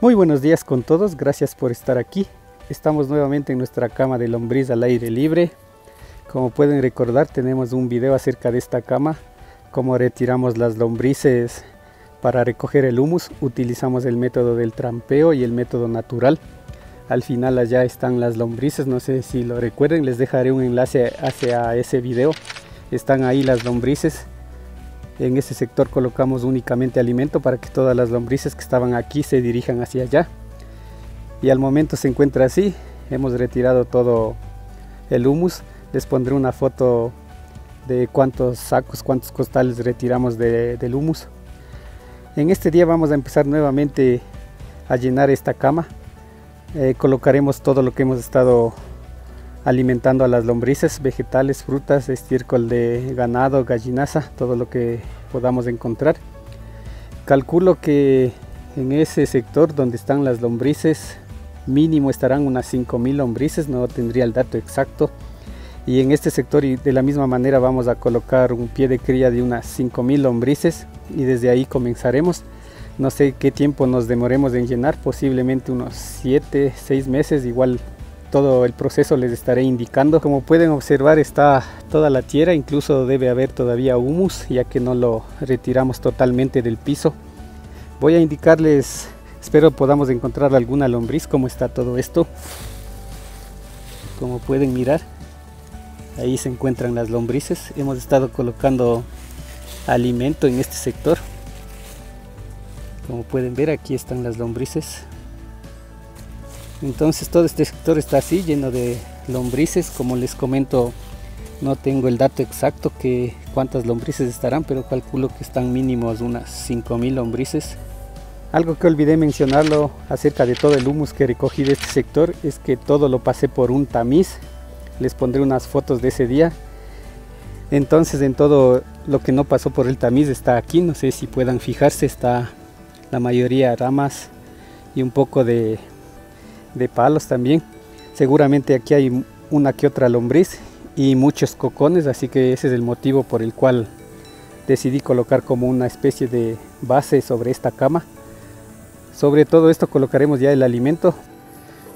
Muy buenos días con todos, gracias por estar aquí. Estamos nuevamente en nuestra cama de lombriz al aire libre. Como pueden recordar, tenemos un video acerca de esta cama, cómo retiramos las lombrices para recoger el humus. Utilizamos el método del trampeo y el método natural. Al final allá están las lombrices, no sé si lo recuerden, les dejaré un enlace hacia ese video. Están ahí las lombrices. En ese sector colocamos únicamente alimento para que todas las lombrices que estaban aquí se dirijan hacia allá. Y al momento se encuentra así. Hemos retirado todo el humus. Les pondré una foto de cuántos sacos, cuántos costales retiramos del humus. En este día vamos a empezar nuevamente a llenar esta cama. Colocaremos todo lo que hemos estado alimentando a las lombrices, vegetales, frutas, estiércol de ganado, gallinaza, todo lo que podamos encontrar. Calculo que en ese sector donde están las lombrices mínimo estarán unas 5000 lombrices, no tendría el dato exacto. Y en este sector y de la misma manera vamos a colocar un pie de cría de unas 5000 lombrices y desde ahí comenzaremos. No sé qué tiempo nos demoremos en llenar, posiblemente unos 7-6 meses, igual todo el proceso les estaré indicando. Como pueden observar, está toda la tierra, incluso debe haber todavía humus ya que no lo retiramos totalmente del piso. Voy a indicarles, espero podamos encontrar alguna lombriz, cómo está todo esto. Como pueden mirar, ahí se encuentran las lombrices. Hemos estado colocando alimento en este sector. Como pueden ver, aquí están las lombrices. Entonces todo este sector está así, lleno de lombrices. Como les comento, no tengo el dato exacto que cuántas lombrices estarán, pero calculo que están mínimos unas 5000 lombrices. Algo que olvidé mencionarlo acerca de todo el humus que recogí de este sector es que todo lo pasé por un tamiz. Les pondré unas fotos de ese día. Entonces en todo lo que no pasó por el tamiz está aquí, no sé si puedan fijarse, está la mayoría ramas y un poco de palos también. Seguramente aquí hay una que otra lombriz y muchos cocones, así que ese es el motivo por el cual decidí colocar como una especie de base sobre esta cama. Sobre todo esto colocaremos ya el alimento.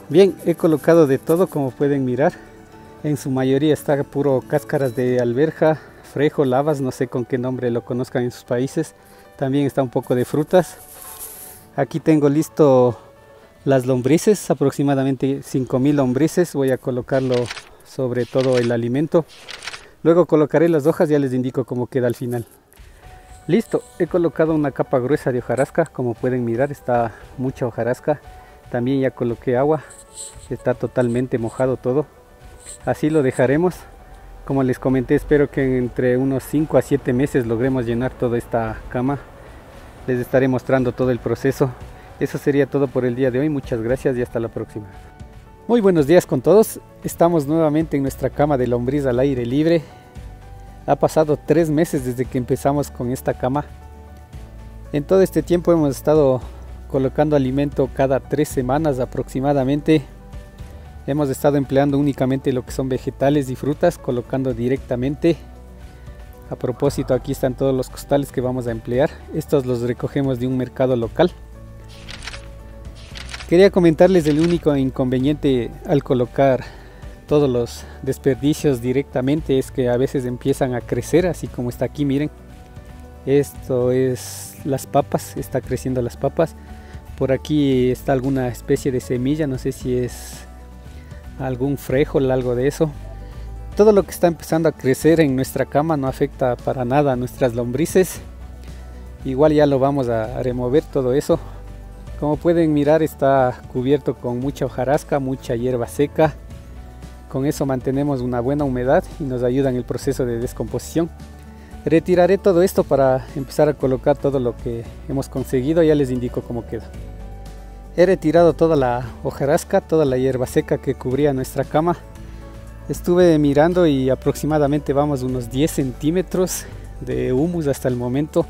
Bien, he colocado de todo, como pueden mirar. En su mayoría está puro cáscaras de alberja, frejo, lavas, no sé con qué nombre lo conozcan en sus países. También está un poco de frutas. Aquí tengo listo las lombrices, aproximadamente 5000 lombrices. Voy a colocarlo sobre todo el alimento. Luego colocaré las hojas, ya les indico cómo queda al final. Listo, he colocado una capa gruesa de hojarasca. Como pueden mirar, está mucha hojarasca. También ya coloqué agua, está totalmente mojado todo. Así lo dejaremos. Como les comenté, espero que entre unos 5 a 7 meses logremos llenar toda esta cama. Les estaré mostrando todo el proceso. Eso sería todo por el día de hoy. Muchas gracias y hasta la próxima. Muy buenos días con todos. Estamos nuevamente en nuestra cama de lombriz al aire libre. Ha pasado 3 meses desde que empezamos con esta cama. En todo este tiempo hemos estado colocando alimento cada 3 semanas aproximadamente. Hemos estado empleando únicamente lo que son vegetales y frutas, colocando directamente. A propósito, aquí están todos los costales que vamos a emplear. Estos los recogemos de un mercado local. Quería comentarles el único inconveniente al colocar todos los desperdicios directamente es que a veces empiezan a crecer, así como está aquí, miren. Esto es las papas, está creciendo las papas. Por aquí está alguna especie de semilla, no sé si es algún frijol, algo de eso. Todo lo que está empezando a crecer en nuestra cama no afecta para nada a nuestras lombrices. Igual ya lo vamos a remover todo eso. Como pueden mirar, está cubierto con mucha hojarasca, mucha hierba seca. Con eso mantenemos una buena humedad y nos ayuda en el proceso de descomposición. Retiraré todo esto para empezar a colocar todo lo que hemos conseguido. Ya les indico cómo queda. He retirado toda la hojarasca, toda la hierba seca que cubría nuestra cama. Estuve mirando y aproximadamente vamos unos 10 centímetros de humus hasta el momento.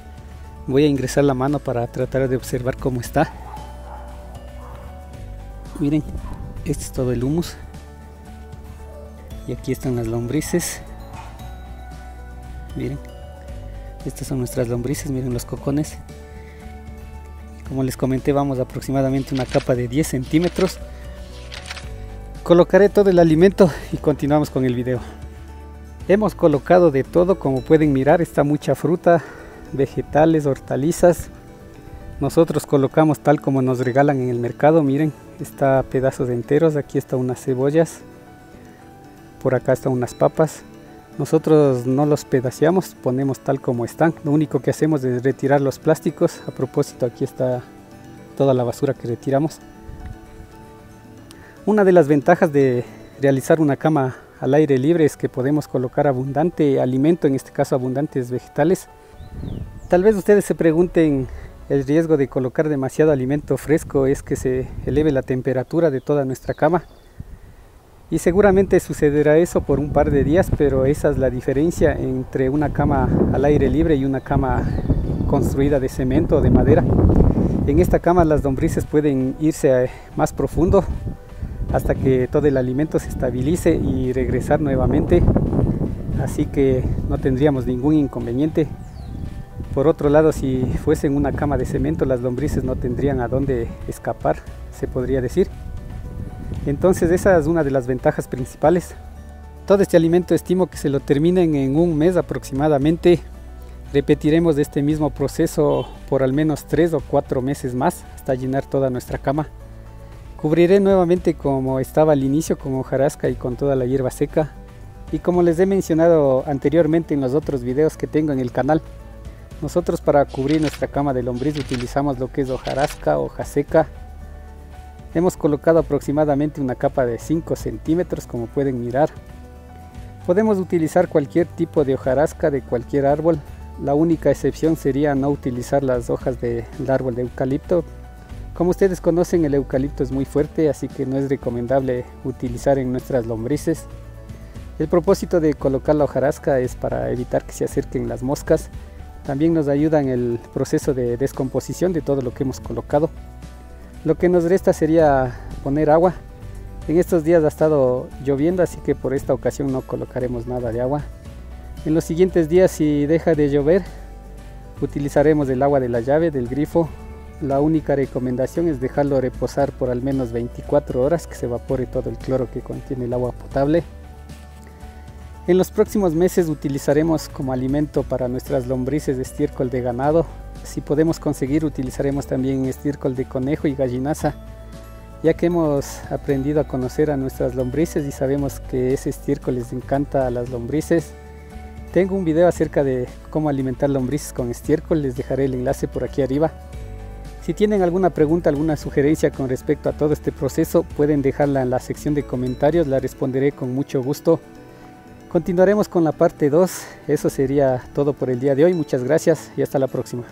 Voy a ingresar la mano para tratar de observar cómo está. Miren, este es todo el humus. Y aquí están las lombrices. Miren, estas son nuestras lombrices, miren los cocones. Como les comenté, vamos aproximadamente una capa de 10 centímetros. Colocaré todo el alimento y continuamos con el video. Hemos colocado de todo, como pueden mirar, está mucha fruta, vegetales, hortalizas. Nosotros colocamos tal como nos regalan en el mercado. Miren, está pedazos enteros, aquí están unas cebollas, por acá están unas papas. Nosotros no los pedaceamos, ponemos tal como están. Lo único que hacemos es retirar los plásticos. A propósito, aquí está toda la basura que retiramos. Una de las ventajas de realizar una cama al aire libre es que podemos colocar abundante alimento, en este caso abundantes vegetales. Tal vez ustedes se pregunten, el riesgo de colocar demasiado alimento fresco es que se eleve la temperatura de toda nuestra cama. Y seguramente sucederá eso por un par de días, pero esa es la diferencia entre una cama al aire libre y una cama construida de cemento o de madera. En esta cama las lombrices pueden irse más profundo hasta que todo el alimento se estabilice y regresar nuevamente, así que no tendríamos ningún inconveniente. Por otro lado, si fuese en una cama de cemento, las lombrices no tendrían a dónde escapar, se podría decir. Entonces esa es una de las ventajas principales. Todo este alimento estimo que se lo terminen en un mes aproximadamente. Repetiremos este mismo proceso por al menos 3 o 4 meses más hasta llenar toda nuestra cama. Cubriré nuevamente como estaba al inicio, con hojarasca y con toda la hierba seca. Y como les he mencionado anteriormente en los otros videos que tengo en el canal, nosotros para cubrir nuestra cama de lombriz utilizamos lo que es hojarasca, hoja seca. Hemos colocado aproximadamente una capa de 5 centímetros, como pueden mirar. Podemos utilizar cualquier tipo de hojarasca de cualquier árbol. La única excepción sería no utilizar las hojas del árbol de eucalipto. Como ustedes conocen, el eucalipto es muy fuerte, así que no es recomendable utilizar en nuestras lombrices. El propósito de colocar la hojarasca es para evitar que se acerquen las moscas. También nos ayuda en el proceso de descomposición de todo lo que hemos colocado. Lo que nos resta sería poner agua. En estos días ha estado lloviendo, así que por esta ocasión no colocaremos nada de agua. En los siguientes días, si deja de llover, utilizaremos el agua de la llave, del grifo. La única recomendación es dejarlo reposar por al menos 24 horas, que se evapore todo el cloro que contiene el agua potable. En los próximos meses utilizaremos como alimento para nuestras lombrices estiércol de ganado. Si podemos conseguir, utilizaremos también estiércol de conejo y gallinaza, ya que hemos aprendido a conocer a nuestras lombrices y sabemos que ese estiércol les encanta a las lombrices. Tengo un video acerca de cómo alimentar lombrices con estiércol, les dejaré el enlace por aquí arriba. Si tienen alguna pregunta, alguna sugerencia con respecto a todo este proceso, pueden dejarla en la sección de comentarios, la responderé con mucho gusto. Continuaremos con la parte 2, eso sería todo por el día de hoy, muchas gracias y hasta la próxima.